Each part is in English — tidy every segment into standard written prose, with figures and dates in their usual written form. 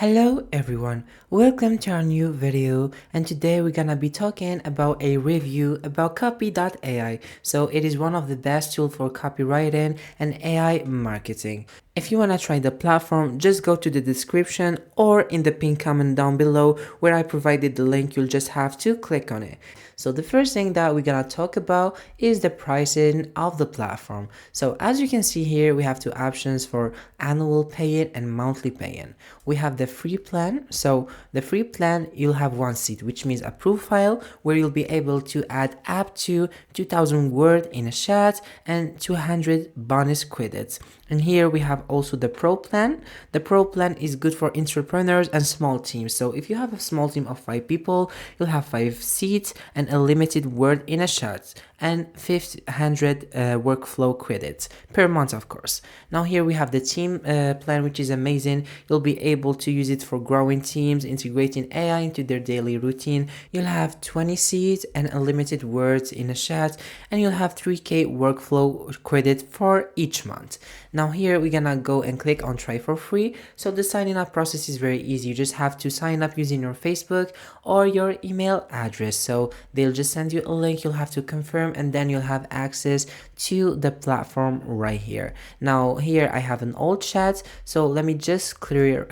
Hello everyone, welcome to our new video, and today we're gonna be talking about a review about Copy.AI. So it is one of the best tools for copywriting and AI marketing. If you wanna try the platform, just go to the description or in the pinned comment down below where I provided the link. You'll just have to click on it. So the first thing that we're gonna talk about is the pricing of the platform. So as you can see here, we have two options for annual paying and monthly paying. We have the free plan. So the free plan, you'll have one seat, which means a profile where you'll be able to add up to 2000 words in a chat and 200 bonus credits. And here we have also the pro plan. The pro plan is good for entrepreneurs and small teams. So if you have a small team of 5 people, you'll have 5 seats and a limited word in a chat and 500 workflow credits per month, of course. Now here we have the team plan, which is amazing. You'll be able to use it for growing teams, integrating AI into their daily routine. You'll have 20 seats and unlimited words in a chat, and you'll have 3k workflow credit for each month. Now here we're gonna go and click on try for free. So the signing up process is very easy. You just have to sign up using your Facebook or your email address. So they'll just send you a link, you'll have to confirm, and then you'll have access to the platform right here. Now here I have an old chat, so let me just clear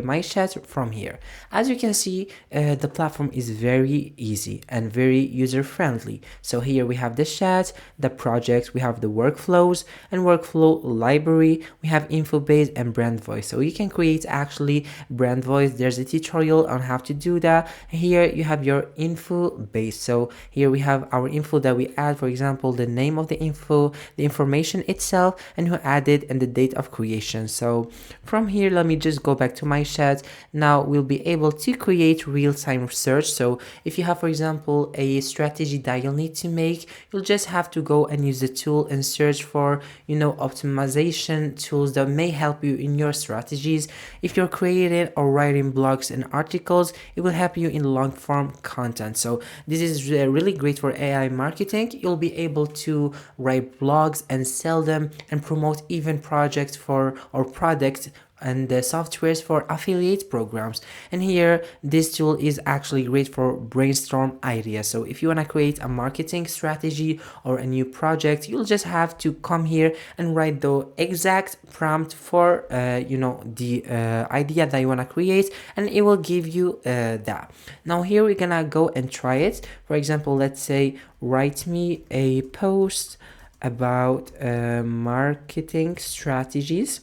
my chat from here. As you can see, the platform is very easy and very user friendly. So here we have the chat, the project, we have the workflows and workflow library, we have info base and brand voice. So you can create actually brand voice. There's a tutorial on how to do that. Here you have your info base. So here we have our info that we add, for example, the name of the info, the information itself, and who added, and the date of creation. So from here, let me just go back to my chat. Now we'll be able to create real-time search. So if you have, for example, a strategy that you'll need to make, you'll just have to go and use the tool and search for, optimization tools that may help you in your strategies. If you're creating or writing blogs and articles, it will help you in long form content. So this is really great for AI marketing. You'll be able to write blogs and sell them and promote even projects for or products and the softwares for affiliate programs. And here this tool is actually great for brainstorm ideas. So if you want to create a marketing strategy or a new project, you'll just have to come here and write the exact prompt for the idea that you want to create, and it will give you that. Now here we're gonna go and try it. For example, let's say write me a post about marketing strategies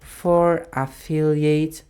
for affiliate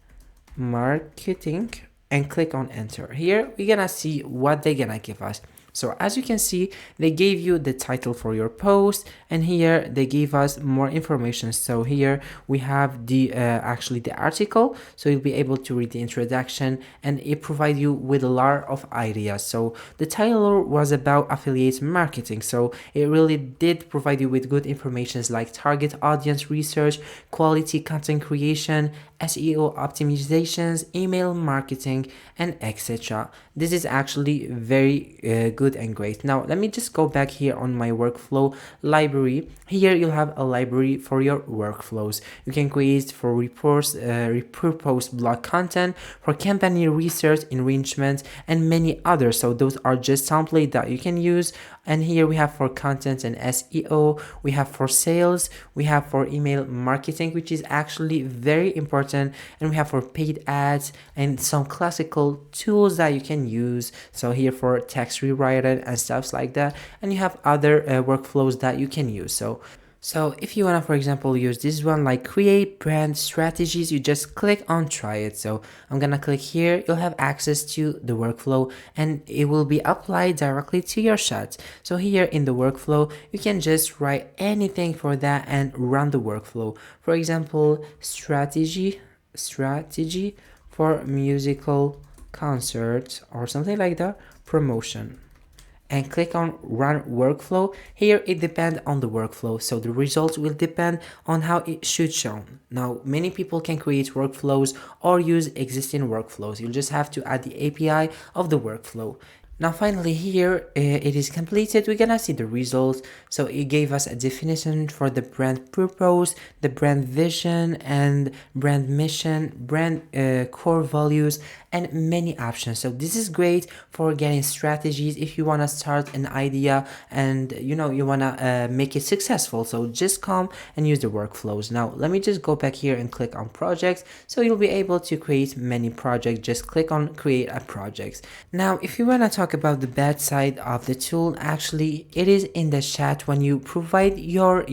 marketing, and click on enter. Here we're gonna see what they're gonna give us. So as you can see, they gave you the title for your post, and here they gave us more information. So here we have the actually the article, so you'll be able to read the introduction, and it provides you with a lot of ideas. So the title was about affiliate marketing, so it really did provide you with good information like target audience research, quality content creation, SEO optimizations, email marketing, and etc. This is actually very good and great. Now let me just go back here on my workflow library. Here you'll have a library for your workflows. You can create for reports, repurpose blog content, for campaign research, enrichment, and many others. So those are just templates that you can use. And here we have for content and SEO, we have for sales, we have for email marketing, which is actually very important, and we have for paid ads and some classical tools that you can use. So here for text rewriting and stuff like that, and you have other workflows that you can use. So if you want to, for example, use this one like create brand strategies, you just click on try it. So I'm gonna click here. You'll have access to the workflow, and it will be applied directly to your chat. So here in the workflow, you can just write anything for that and run the workflow. For example, strategy for musical concerts or something like that, promotion, and click on run workflow. Here it depends on the workflow, so the results will depend on how it should show. Now many people can create workflows or use existing workflows. You'll just have to add the API of the workflow. Now finally here it is completed. We're gonna see the results. So it gave us a definition for the brand purpose, the brand vision and brand mission, brand core values, and many options. So this is great for getting strategies if you want to start an idea and you want to make it successful. So just come and use the workflows. Now let me just go back here and click on projects, so you'll be able to create many projects. Just click on create a project. Now if you want to talk about the bad side of the tool, actually it is in the chat. When you provide your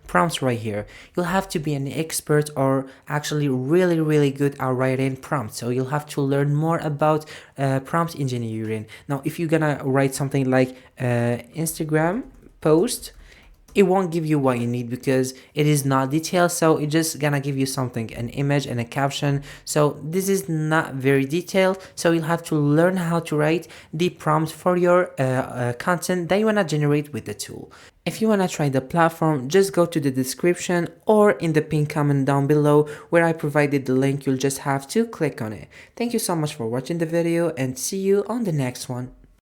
prompts right here, you'll have to be an expert or actually really good at writing prompts. So you'll have to learn more about prompt engineering. Now if you're gonna write something like Instagram post, it won't give you what you need because it is not detailed. So it's just gonna give you something, an image and a caption. So this is not very detailed, so you'll have to learn how to write the prompt for your content that you want to generate with the tool. If you want to try the platform, just go to the description or in the pinned comment down below where I provided the link. You'll just have to click on it. Thank you so much for watching the video and see you on the next one.